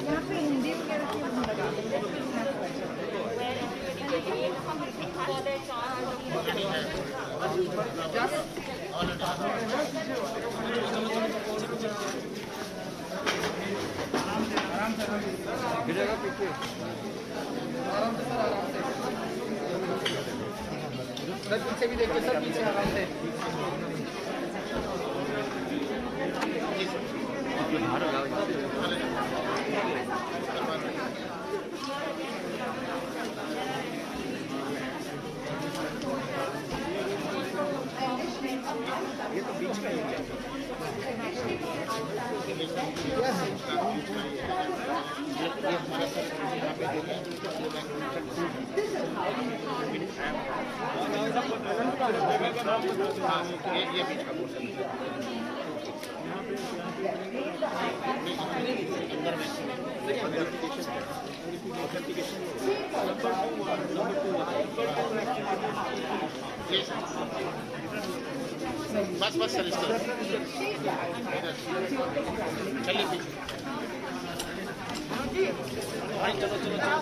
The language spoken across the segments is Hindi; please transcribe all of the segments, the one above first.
यहाँ पे हिंदी वगैरह की लगा देंगे। गिरेगा पीछे। सर पीछे भी देखिए, सर पीछे आराम से। ये तो बीच का एरिया ये हमारा सर यहाँ पे दे रहे हैं ये बीच का पोर्शन अंदर में बस बस सर इस तरह चलिए पीछे भाई चलो चलो चलो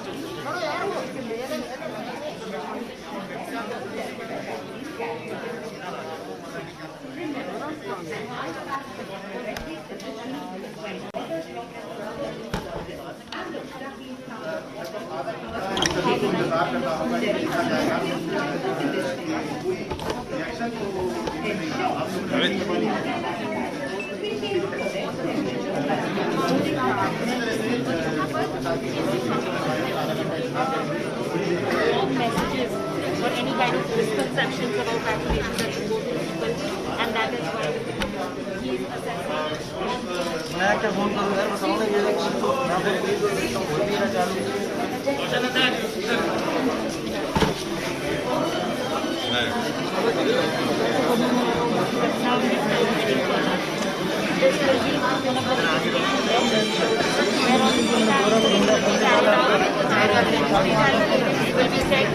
इंतजार करना होगा, देखा जाएगा रिएक्शन को messages or any kind of misconceptions about vaccinations that will go to people, and that is why he is assessing. मैं क्या फोन करूँ यार, बताओ ना ये This will be one of the will be said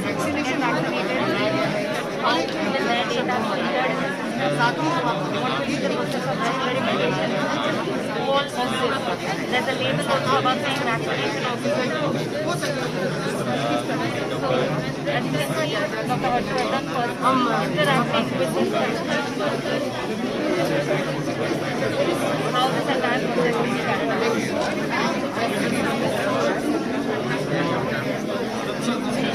vaccination activated all children their data monitored there's a label also about saying vaccination officer. So I think this is Dr. Harshvardhan first interacting with this how this entire process will be carried out. So careful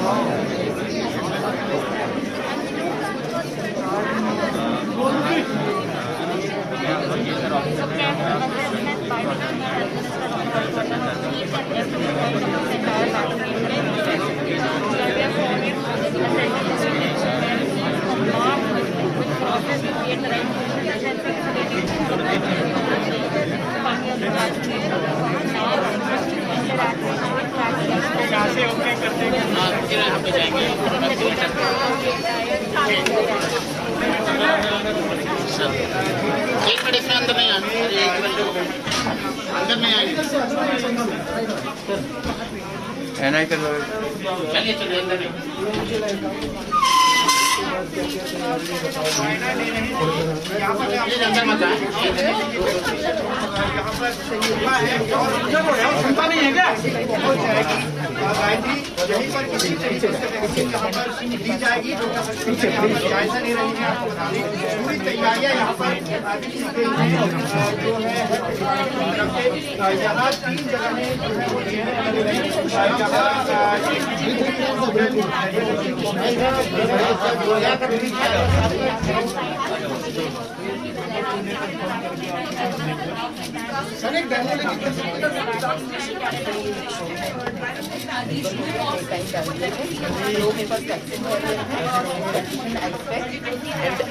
assessment by the Senior Health Minister Dr. Harshvardhan on each and every point of this entire vaccination process. Where we are forming a center where he is marked with process to create the right information and facilitating the funny of the vaccination. Now, interacting with vaccination. एक मिनट इसमें अंदर नहीं आने, एक मिनट अंदर नहीं आएंगे। एनआई कर लो। चलिए चलिए अंदर नहीं। अंदर मत आए। क्षमता नहीं है क्या? यहीं पर किसी तरीके से यहाँ पर दी जाएगी। जायजा नहीं रहेगी आपको बताने पूरी तैयारियां यहाँ पर जो है यहाँ 3 जगह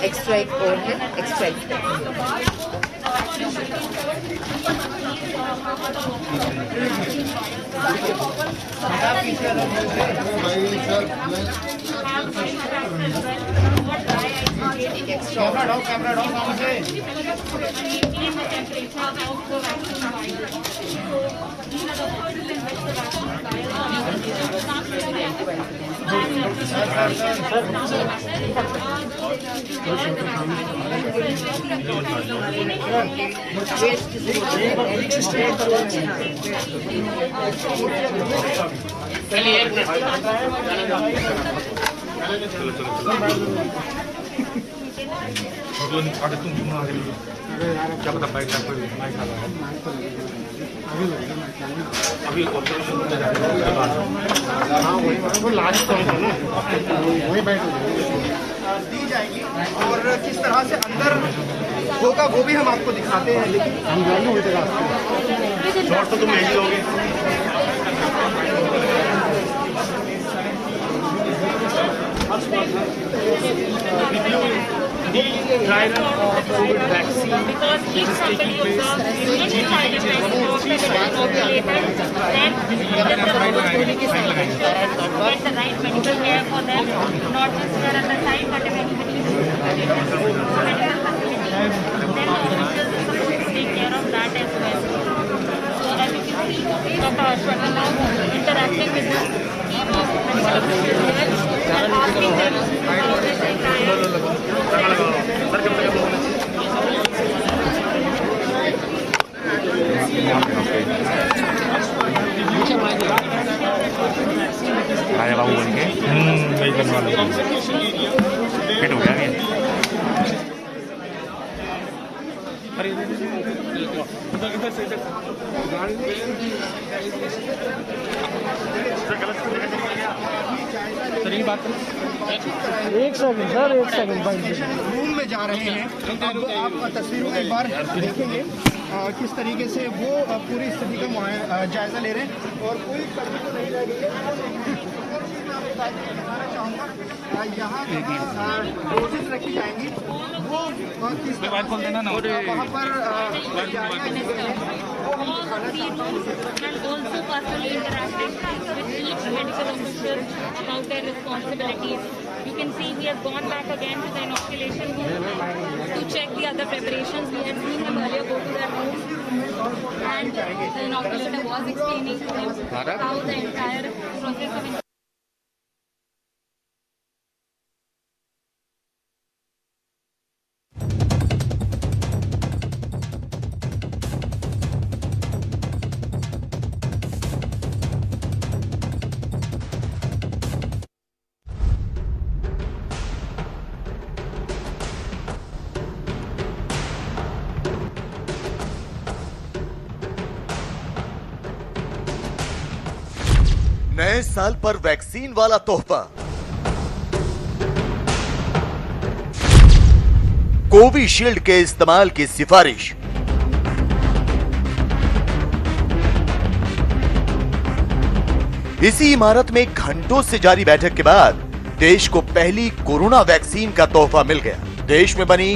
एक्स्ट्रा एक और है एक्स्ट्रा Sir, कैमरा डाउन कहाँ से? maintain the temperature of the vaccine vials. So these are the hurdles in which the vaccine vials क्या पता बाइक कोई नहीं खा रहा है अभी ऑब्जर्वेशन होने जा रहा है। हाँ वो लास्ट टाइम है ना वही बाइक दी जाएगी और किस तरह से अंदर होगा वो भी हम आपको दिखाते हैं, लेकिन हम जाएंगे वही तक शॉर्ट तो तुम नहीं लोगे। Dry run of COVID vaccine because each company observes any side effects after it is inoculated, then get the right medical care for them, not just here at the site, but if anybody is medical facility, then the officials are supposed to take care of that as well. So as you can see, Dr. Ashwani now interacting with the team of medical officials here and asking them about this entire आया बाबू बन के वही करने वाले फिट हो गया एक सेकंड रूम में जा रहे हैं। अब आप तस्वीरों में एक बार देखेंगे किस तरीके से वो पूरी स्थिति का जायजा ले रहे हैं और कोई कमी तो नहीं रह गई है। यहाँ डोजेज रखी जाएंगी वो किस वहाँ पर and also personally interacting with each medical official about their responsibilities. You can see we have gone back again to the inoculation room to check the other preparations. We had seen them earlier go to their room and the inoculator was explaining to them how the entire process of नए साल पर वैक्सीन वाला तोहफा। कोविशील्ड के इस्तेमाल की सिफारिश। इसी इमारत में घंटों से जारी बैठक के बाद देश को पहली कोरोना वैक्सीन का तोहफा मिल गया। देश में बनी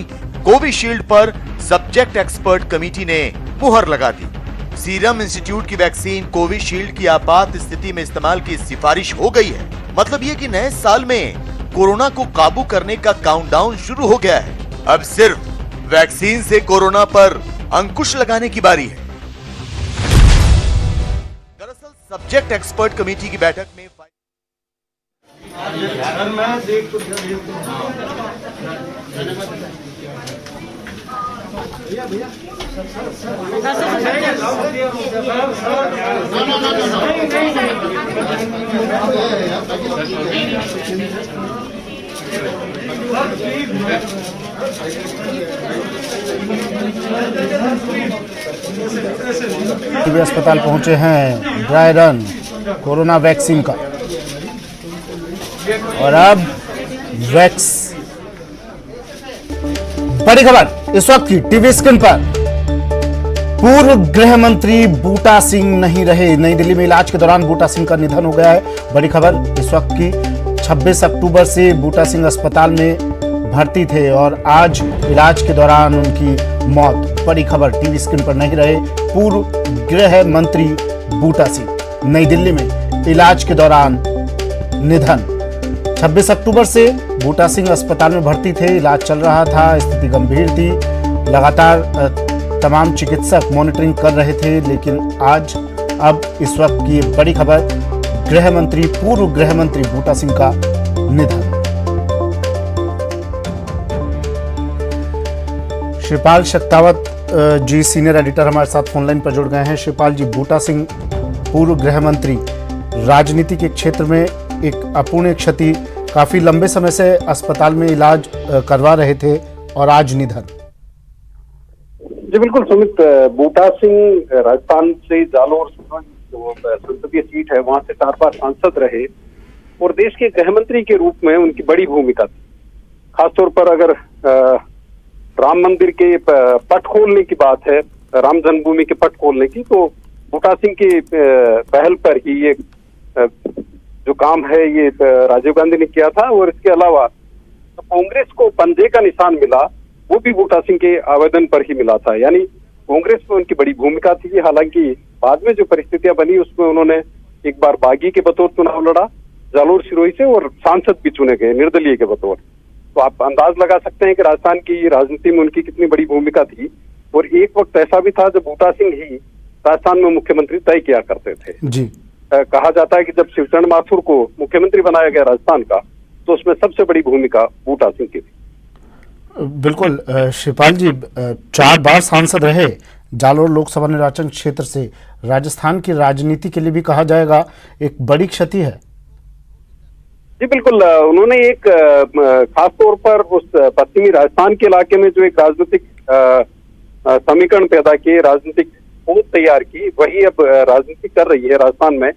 कोविशील्ड पर सब्जेक्ट एक्सपर्ट कमेटी ने मुहर लगा दी। सीरम इंस्टीट्यूट की वैक्सीन कोविशील्ड की आपात स्थिति में इस्तेमाल की सिफारिश हो गई है। मतलब ये कि नए साल में कोरोना को काबू करने का काउंटडाउन शुरू हो गया है। अब सिर्फ वैक्सीन से कोरोना पर अंकुश लगाने की बारी है। दरअसल सब्जेक्ट एक्सपर्ट कमेटी की बैठक में अस्पताल पहुंचे हैं ड्राई रन कोरोना वैक्सीन का और अब वैक्स बड़ी खबर इस वक्त की टीवी स्क्रीन पर। पूर्व गृह मंत्री बूटा सिंह नहीं रहे। नई दिल्ली में इलाज के दौरान बूटा सिंह का निधन हो गया है। बड़ी खबर इस वक्त की 26 अक्टूबर से बूटा सिंह अस्पताल में भर्ती थे और आज इलाज के दौरान उनकी मौत। बड़ी खबर टीवी स्क्रीन पर नहीं रहे पूर्व गृह मंत्री बूटा सिंह। नई दिल्ली में इलाज के दौरान निधन। 26 अक्टूबर से बूटा सिंह अस्पताल में भर्ती थे, इलाज चल रहा था, स्थिति गंभीर थी, लगातार तमाम चिकित्सक मॉनिटरिंग कर रहे थे। लेकिन आज अब इस वक्त की बड़ी खबर, पूर्व गृह मंत्री बूटा सिंह का निधन। शिवपाल शक्तावत जी सीनियर एडिटर हमारे साथ फोनलाइन पर जुड़ गए हैं। शिवपाल जी, बूटा सिंह पूर्व गृह मंत्री, राजनीति के क्षेत्र में एक अपूर्णीय क्षति, काफी लंबे समय से अस्पताल में इलाज करवा रहे थे और आज निधन। जी बिल्कुल सुमित, बूटा सिंह राजस्थान से जालोर जो संसदीय सीट है वहां से 4 बार सांसद रहे और देश के गृह मंत्री के रूप में उनकी बड़ी भूमिका थी। खासतौर पर अगर राम मंदिर के पट खोलने की बात है, राम जन्मभूमि के पट खोलने की, तो बूटा सिंह की पहल पर ही ये जो काम है ये राजीव गांधी ने किया था। और इसके अलावा तो कांग्रेस को पंजे का निशान मिला, वो भी बूटा सिंह के आवेदन पर ही मिला था। यानी कांग्रेस में उनकी बड़ी भूमिका थी। हालांकि बाद में जो परिस्थितियां बनी उसमें उन्होंने एक बार बागी के बतौर चुनाव लड़ा जालोर सिरोही से और सांसद भी चुने गए निर्दलीय के बतौर। तो आप अंदाज लगा सकते हैं कि राजस्थान की राजनीति में उनकी कितनी बड़ी भूमिका थी। और एक वक्त ऐसा भी था जब बूटा सिंह ही राजस्थान में मुख्यमंत्री तय किया करते थे जी। कहा जाता है कि जब शिवचरण माथुर को मुख्यमंत्री बनाया गया राजस्थान का, तो उसमें सबसे बड़ी भूमिका बूटा सिंह की थी। बिल्कुल शिवपाल जी, 4 बार सांसद रहे जालोर लोकसभा निर्वाचन क्षेत्र से, राजस्थान की राजनीति के लिए भी कहा जाएगा एक बड़ी क्षति है। जी बिल्कुल, उन्होंने एक खास तौर पर उस पश्चिमी राजस्थान के इलाके में जो एक राजनीतिक समीकरण पैदा किए, राजनीतिक सोच तैयार की, वही अब राजनीति कर रही है राजस्थान में।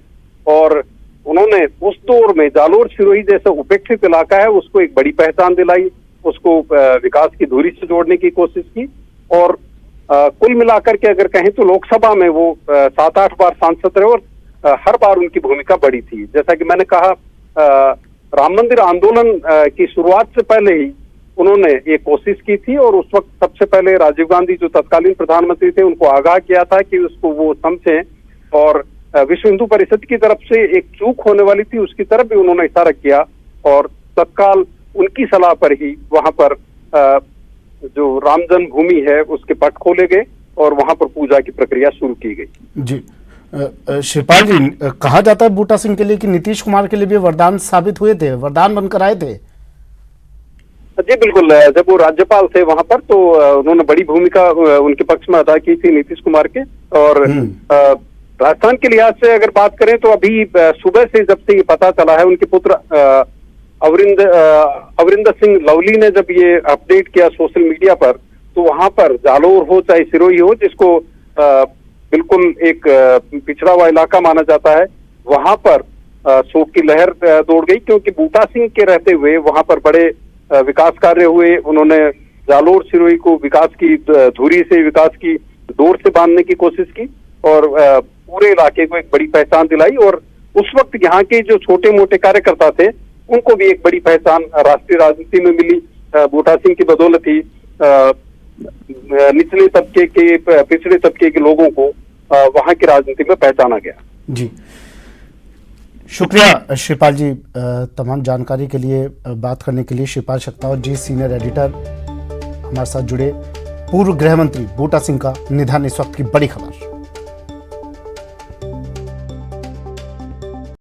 और उन्होंने उस दौर में जालोर सिरोही जैसा उपेक्षित इलाका है उसको एक बड़ी पहचान दिलाई, उसको विकास की धुरी से जोड़ने की कोशिश की। और कुल मिलाकर के अगर कहें तो लोकसभा में वो 7-8 बार सांसद रहे और हर बार उनकी भूमिका बड़ी थी। जैसा कि मैंने कहा, राम मंदिर आंदोलन की शुरुआत से पहले ही उन्होंने एक कोशिश की थी और उस वक्त सबसे पहले राजीव गांधी जो तत्कालीन प्रधानमंत्री थे उनको आगाह किया था कि उसको वो समझें। और विश्व हिंदू परिषद की तरफ से एक चूक होने वाली थी उसकी तरफ भी उन्होंने इशारा किया और तत्काल उनकी सलाह पर ही वहां पर जो राम जन्मभूमि है उसके पट खोले गए और वहां पर पूजा की प्रक्रिया शुरू की गई। जी शिवपाल जी, कहा जाता है बूटा सिंह के लिए कि नीतीश कुमार के लिए भी वरदान साबित हुए थे, वरदान बनकर आए थे। जी बिल्कुल, जब वो राज्यपाल थे वहां पर तो उन्होंने बड़ी भूमिका उनके पक्ष में अदा की थी नीतीश कुमार के। और राजस्थान के लिहाज से अगर बात करें तो अभी सुबह से जब से ये पता चला है, उनके पुत्र अवरिंदर सिंह लवली ने जब ये अपडेट किया सोशल मीडिया पर, तो वहां पर जालोर हो चाहे सिरोही हो, जिसको बिल्कुल एक पिछड़ा हुआ इलाका माना जाता है, वहां पर शोक की लहर दौड़ गई। क्योंकि बूटा सिंह के रहते हुए वहां पर बड़े विकास कार्य हुए। उन्होंने जालोर सिरोही को विकास की धुरी से, विकास की डोर से बांधने की कोशिश की और पूरे इलाके को एक बड़ी पहचान दिलाई। और उस वक्त यहाँ के जो छोटे मोटे कार्यकर्ता थे उनको भी एक बड़ी पहचान राष्ट्रीय राजनीति में मिली। बूटा सिंह की बदौलत ही निचले तबके के, पिछड़े तबके के लोगों को वहां की राजनीति में पहचाना गया। जी शुक्रिया शिवपाल जी तमाम जानकारी के लिए, बात करने के लिए। शिवपाल शक्तावत जी सीनियर एडिटर हमारे साथ जुड़े। पूर्व गृह मंत्री बूटा सिंह का निधन, इस वक्त की बड़ी खबर।